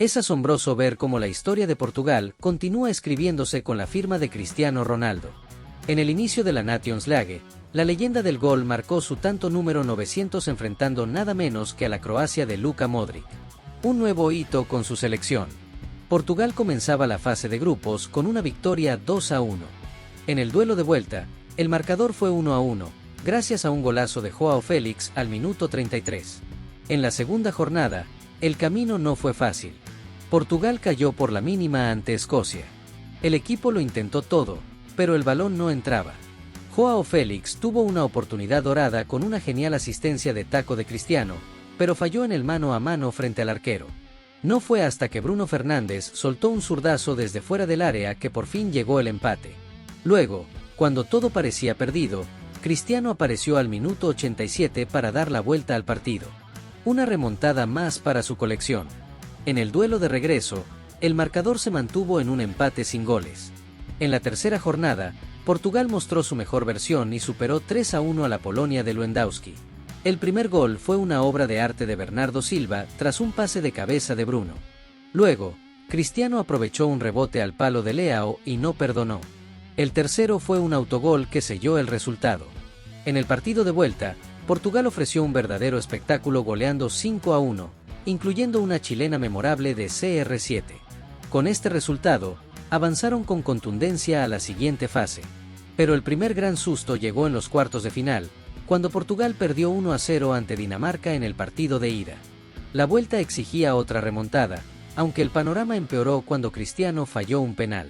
Es asombroso ver cómo la historia de Portugal continúa escribiéndose con la firma de Cristiano Ronaldo. En el inicio de la Nations League, la leyenda del gol marcó su tanto número 900 enfrentando nada menos que a la Croacia de Luka Modric. Un nuevo hito con su selección. Portugal comenzaba la fase de grupos con una victoria 2-1. En el duelo de vuelta, el marcador fue 1-1, gracias a un golazo de Joao Félix al minuto 33. En la segunda jornada, el camino no fue fácil. Portugal cayó por la mínima ante Escocia. El equipo lo intentó todo, pero el balón no entraba. Joao Félix tuvo una oportunidad dorada con una genial asistencia de taco de Cristiano, pero falló en el mano a mano frente al arquero. No fue hasta que Bruno Fernández soltó un zurdazo desde fuera del área que por fin llegó el empate. Luego, cuando todo parecía perdido, Cristiano apareció al minuto 87 para dar la vuelta al partido. Una remontada más para su colección. En el duelo de regreso, el marcador se mantuvo en un empate sin goles. En la tercera jornada, Portugal mostró su mejor versión y superó 3-1 a la Polonia de Lewandowski. El primer gol fue una obra de arte de Bernardo Silva tras un pase de cabeza de Bruno. Luego, Cristiano aprovechó un rebote al palo de Leao y no perdonó. El tercero fue un autogol que selló el resultado. En el partido de vuelta, Portugal ofreció un verdadero espectáculo goleando 5-1, incluyendo una chilena memorable de CR7. Con este resultado, avanzaron con contundencia a la siguiente fase. Pero el primer gran susto llegó en los cuartos de final, cuando Portugal perdió 1-0 ante Dinamarca en el partido de ida. La vuelta exigía otra remontada, aunque el panorama empeoró cuando Cristiano falló un penal.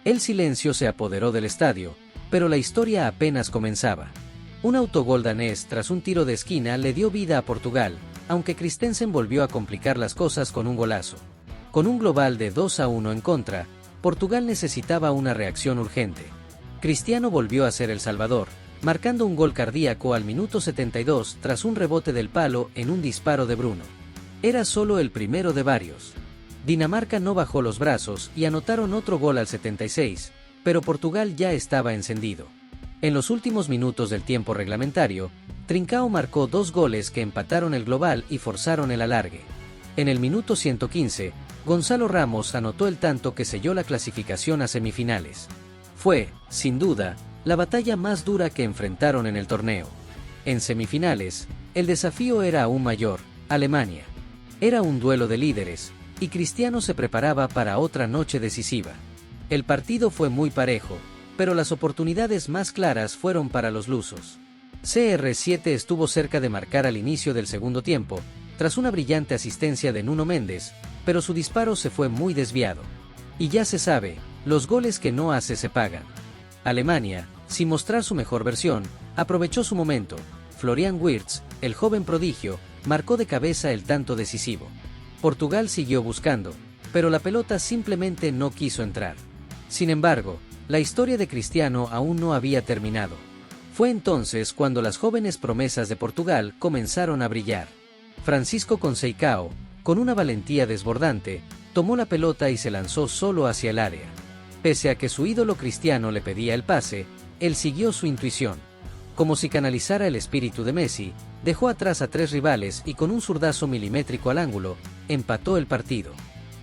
El silencio se apoderó del estadio, pero la historia apenas comenzaba. Un autogol danés tras un tiro de esquina le dio vida a Portugal, aunque Christensen volvió a complicar las cosas con un golazo. Con un global de 2-1 en contra, Portugal necesitaba una reacción urgente. Cristiano volvió a ser el salvador, marcando un gol cardíaco al minuto 72 tras un rebote del palo en un disparo de Bruno. Era solo el primero de varios. Dinamarca no bajó los brazos y anotaron otro gol al 76, pero Portugal ya estaba encendido. En los últimos minutos del tiempo reglamentario, Trincao marcó 2 goles que empataron el global y forzaron el alargue. En el minuto 115, Gonzalo Ramos anotó el tanto que selló la clasificación a semifinales. Fue, sin duda, la batalla más dura que enfrentaron en el torneo. En semifinales, el desafío era aún mayor, Alemania. Era un duelo de líderes, y Cristiano se preparaba para otra noche decisiva. El partido fue muy parejo, pero las oportunidades más claras fueron para los lusos. CR7 estuvo cerca de marcar al inicio del segundo tiempo, tras una brillante asistencia de Nuno Mendes, pero su disparo se fue muy desviado. Y ya se sabe, los goles que no hace se pagan. Alemania, sin mostrar su mejor versión, aprovechó su momento. Florian Wirtz, el joven prodigio, marcó de cabeza el tanto decisivo. Portugal siguió buscando, pero la pelota simplemente no quiso entrar. Sin embargo, la historia de Cristiano aún no había terminado. Fue entonces cuando las jóvenes promesas de Portugal comenzaron a brillar. Francisco Conceição, con una valentía desbordante, tomó la pelota y se lanzó solo hacia el área. Pese a que su ídolo Cristiano le pedía el pase, él siguió su intuición. Como si canalizara el espíritu de Messi, dejó atrás a 3 rivales y con un zurdazo milimétrico al ángulo, empató el partido.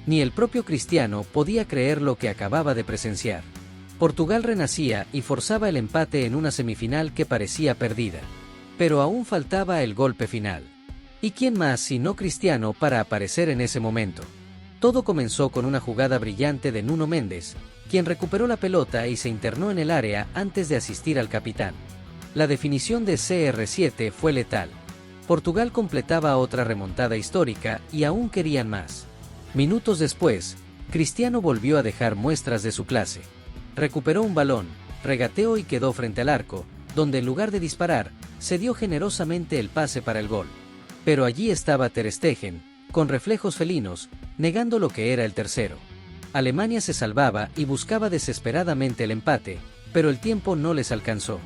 Ni el propio Cristiano podía creer lo que acababa de presenciar. Portugal renacía y forzaba el empate en una semifinal que parecía perdida. Pero aún faltaba el golpe final. ¿Y quién más sino Cristiano para aparecer en ese momento? Todo comenzó con una jugada brillante de Nuno Mendes, quien recuperó la pelota y se internó en el área antes de asistir al capitán. La definición de CR7 fue letal. Portugal completaba otra remontada histórica y aún querían más. Minutos después, Cristiano volvió a dejar muestras de su clase. Recuperó un balón, regateó y quedó frente al arco, donde en lugar de disparar, cedió generosamente el pase para el gol. Pero allí estaba Ter Stegen, con reflejos felinos, negando lo que era el tercero. Alemania se salvaba y buscaba desesperadamente el empate, pero el tiempo no les alcanzó.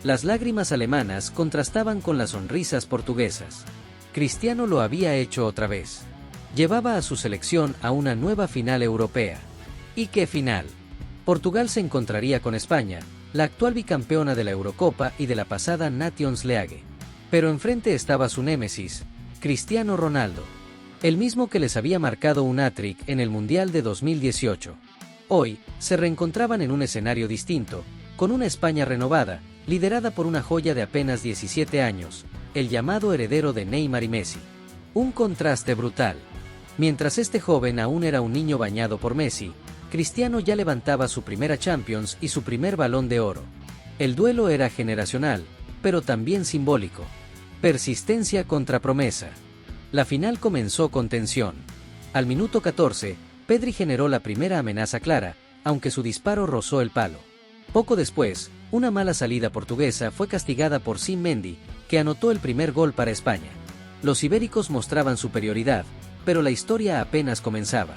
Las lágrimas alemanas contrastaban con las sonrisas portuguesas. Cristiano lo había hecho otra vez. Llevaba a su selección a una nueva final europea. ¿Y qué final? Portugal se encontraría con España, la actual bicampeona de la Eurocopa y de la pasada Nations League. Pero enfrente estaba su némesis, Cristiano Ronaldo. el mismo que les había marcado un hat-trick en el Mundial de 2018. Hoy, se reencontraban en un escenario distinto, con una España renovada, liderada por una joya de apenas 17 años, el llamado heredero de Neymar y Messi. Un contraste brutal. Mientras este joven aún era un niño bañado por Messi, Cristiano ya levantaba su primera Champions y su primer Balón de Oro. El duelo era generacional, pero también simbólico. Persistencia contra promesa. La final comenzó con tensión. Al minuto 14, Pedri generó la primera amenaza clara, aunque su disparo rozó el palo. Poco después, una mala salida portuguesa fue castigada por Sim Mendy, que anotó el primer gol para España. Los ibéricos mostraban superioridad, pero la historia apenas comenzaba.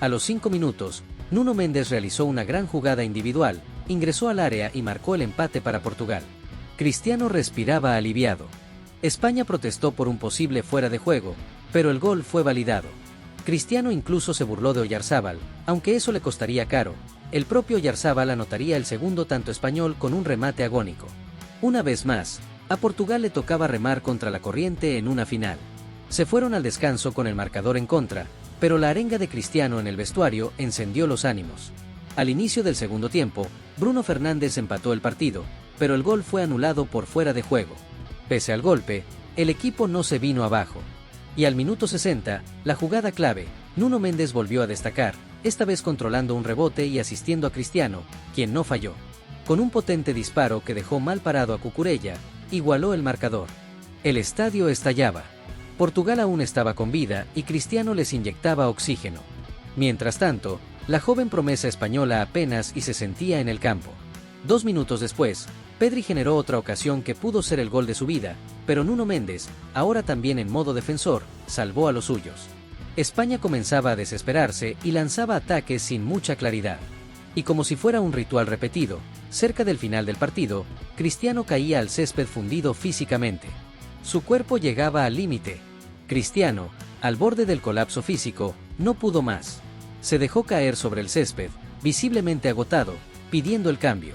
A los 5 minutos, Nuno Mendes realizó una gran jugada individual, ingresó al área y marcó el empate para Portugal. Cristiano respiraba aliviado. España protestó por un posible fuera de juego, pero el gol fue validado. Cristiano incluso se burló de Oyarzábal, aunque eso le costaría caro. El propio Oyarzábal anotaría el segundo tanto español con un remate agónico. Una vez más, a Portugal le tocaba remar contra la corriente en una final. Se fueron al descanso con el marcador en contra, pero la arenga de Cristiano en el vestuario encendió los ánimos. Al inicio del segundo tiempo, Bruno Fernández empató el partido, pero el gol fue anulado por fuera de juego. Pese al golpe, el equipo no se vino abajo. Y al minuto 60, la jugada clave, Nuno Mendes volvió a destacar, esta vez controlando un rebote y asistiendo a Cristiano, quien no falló. Con un potente disparo que dejó mal parado a Cucurella, igualó el marcador. El estadio estallaba. Portugal aún estaba con vida y Cristiano les inyectaba oxígeno. Mientras tanto, la joven promesa española apenas y se sentía en el campo. 2 minutos después, Pedri generó otra ocasión que pudo ser el gol de su vida, pero Nuno Mendes, ahora también en modo defensor, salvó a los suyos. España comenzaba a desesperarse y lanzaba ataques sin mucha claridad. Y como si fuera un ritual repetido, cerca del final del partido, Cristiano caía al césped fundido físicamente. Su cuerpo llegaba al límite. Cristiano, al borde del colapso físico, no pudo más. Se dejó caer sobre el césped, visiblemente agotado, pidiendo el cambio.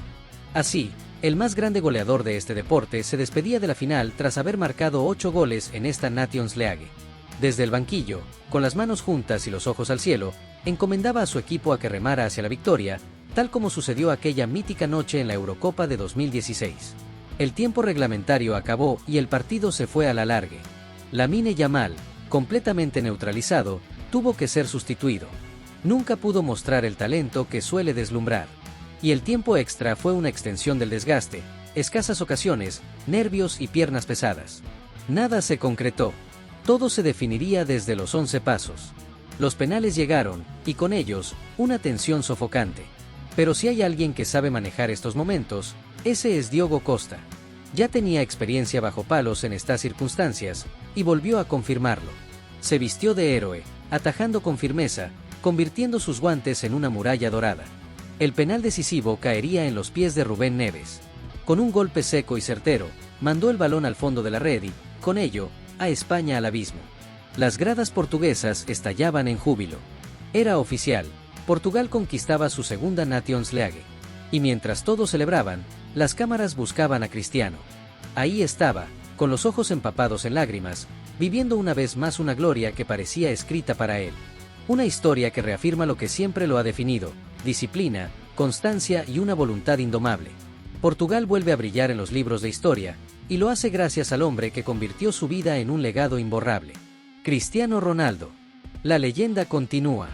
Así, el más grande goleador de este deporte se despedía de la final tras haber marcado 8 goles en esta Nations League. Desde el banquillo, con las manos juntas y los ojos al cielo, encomendaba a su equipo a que remara hacia la victoria, tal como sucedió aquella mítica noche en la Eurocopa de 2016. El tiempo reglamentario acabó y el partido se fue a la largue. Lamine Yamal, completamente neutralizado, tuvo que ser sustituido. Nunca pudo mostrar el talento que suele deslumbrar. Y el tiempo extra fue una extensión del desgaste, escasas ocasiones, nervios y piernas pesadas. Nada se concretó. Todo se definiría desde los 11 pasos. Los penales llegaron, y con ellos, una tensión sofocante. Pero si hay alguien que sabe manejar estos momentos, ese es Diogo Costa. Ya tenía experiencia bajo palos en estas circunstancias, y volvió a confirmarlo. Se vistió de héroe, atajando con firmeza, convirtiendo sus guantes en una muralla dorada. El penal decisivo caería en los pies de Rubén Neves. Con un golpe seco y certero, mandó el balón al fondo de la red y, con ello, a España al abismo. Las gradas portuguesas estallaban en júbilo. Era oficial, Portugal conquistaba su segunda Nations League. Y mientras todos celebraban, las cámaras buscaban a Cristiano. Ahí estaba, con los ojos empapados en lágrimas, viviendo una vez más una gloria que parecía escrita para él. Una historia que reafirma lo que siempre lo ha definido: disciplina, constancia y una voluntad indomable. Portugal vuelve a brillar en los libros de historia, y lo hace gracias al hombre que convirtió su vida en un legado imborrable. Cristiano Ronaldo. La leyenda continúa.